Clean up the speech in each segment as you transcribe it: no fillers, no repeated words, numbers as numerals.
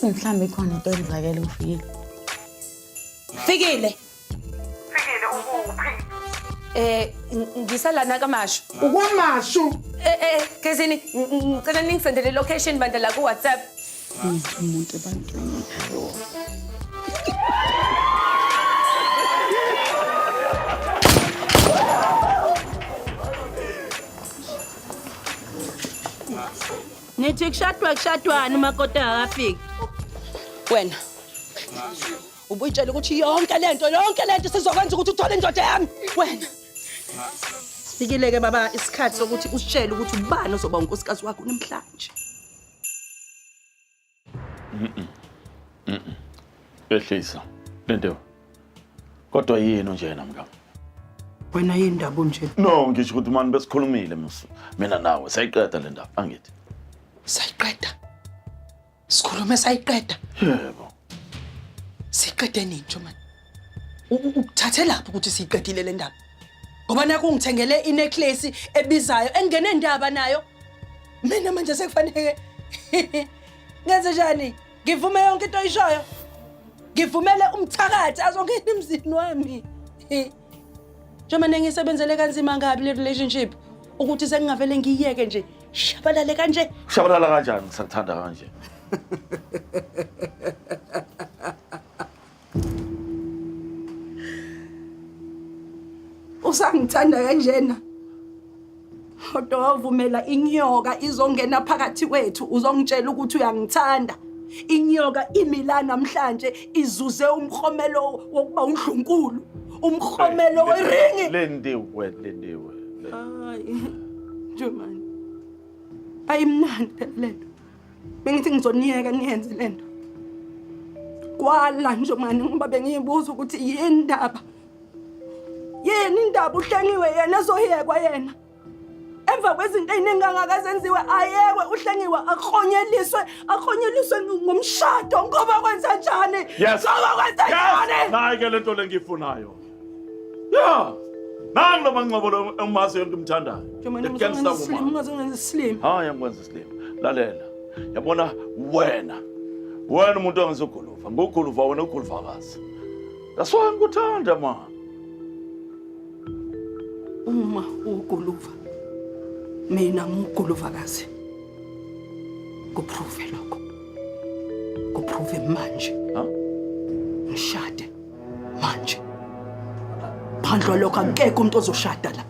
Yazi mhlambe khona into enzakele ufikile. Fikile. Fikile ukuphi? Ngisalana kaMashu. Ukwamashu. Kezini ngicela ningisendele location bandla ku WhatsApp. Umuntu ebantwini. Nithi kushadwana umakota akafiki. Wena. Ubuyitshela ukuthi yonke lento sizokwenza ukuthi uthole indoda yami. Wena. Sifikile ke baba isikhathi sokuthi usitshele ukuthi ubani ozoba unkosikazi wakho namhlanje. Ehlisa. Lento. Kodwa yini nje namka? Wena yindaba nje. No, ngisho ukuthi manje besikhulumile mina nawe sayiqeda le ndaba angithi. Sayiqeda. Sikhulume sayiqeda. Yebo. Siqede nini nje manje? Ukuthathe lapho ukuthi siqedile le ndaba. Ngoba naku ungithengele inecklace ebizayo engene indaba nayo. Mina manje sekufanele ngenze njani? Ngivume yonke into oyishoyo. Ngivumele umthakathi azongena emzini wami. Njengoba ngisebenzele kanzima ngabi le relationship ukuthi sengingavele ngiyeke nje shabalale kanje. Shabalala kanjani ngisakuthanda kanje? Usangithanda kanjena. Kodwa wavumela inyoka izongena phakathi kwethu uzongitshela ukuthi uyangithanda. Inyoka imila namhlanje izuze umkhomelo wokuba undlunkulu. Umkhomelo weringi. Lendiwe. Hayi. Jomani. Ayimnandi lento. Bengithi ngizoniyeka niyenze lento. Kwala nje manje ngoba bengiyibuza ukuthi yini indaba. Yini indaba uhlengiwe yena ezohiyekwa yena. Emva kwezinto eziningangaka zenziwe ayekwe uhlengiwe akhonyeliswe ngomshado ngoba kwenza njani? Yes. Ngoba kwenza njani? Nayi ke lento lengiyifunayo. Yeah. Nangu lo mangcobo umazi yonke umthandayo. Ungazenza slim. Hayi angikwenza slim. Lalela. Yabona wena umuntu ongizoguluva. Ngoguluva wena uguluvakazi. That's why ngikuthanda man. Uma uguluva mina ngiguluvakazi. Kuprove lokho. Kuprove manje. Ngishade manje. Phandle lokho akekho umuntu ozoshada la.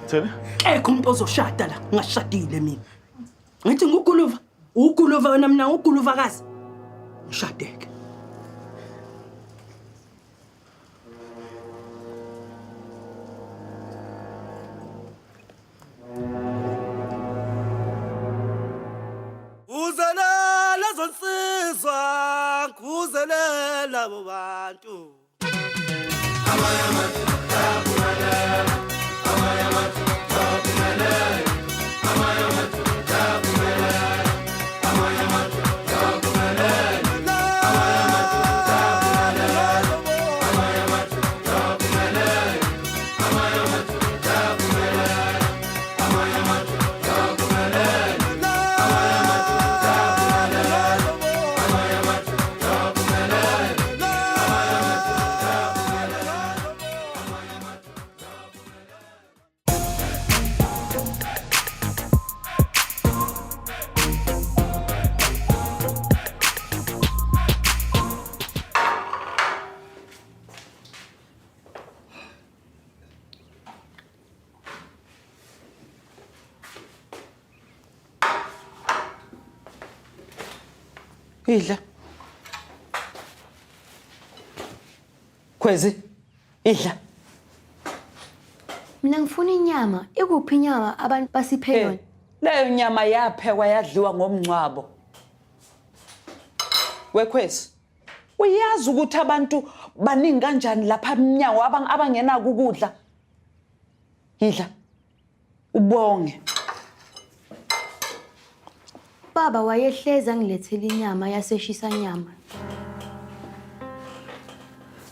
Thena? Akekho umuntu ozoshada la, ngashadile mina. Ngithi nguguluva, uguluva wena mina uguluvakazi. Ngishadeke. Uzelela zonsizwa, kuzelela bobantu. Idla. Khwezi. Idla. Mina ngifuna inyama. Ikuphi inyama abantu basiphe yona? Leyo nyama yaphekwa yadliwa ngomncwabo. Wekhwezi. Uyazi ukuthi abantu baningi kanjani lapha eminyango abangena ukudla. Idla. Ubonge. Baba wayehleza ngilethele inyama yaseshisa nyama.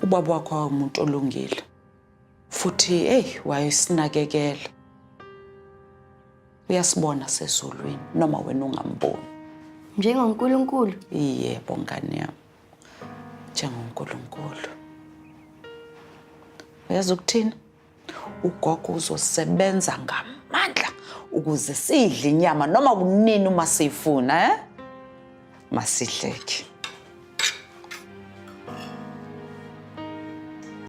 Ubaba wakho umuntu olungile. Futhi wayesinakekela. Uyasibona sezulwini noma wena ungamboni. Njengonkulunkulu. Yebo ngane yami. NjengoNkulunkulu. Uyazi ukuthini? Ugogo uzosebenza ngamandla ukuze sidle inyama noma kunini uma sifuna, Masidleke.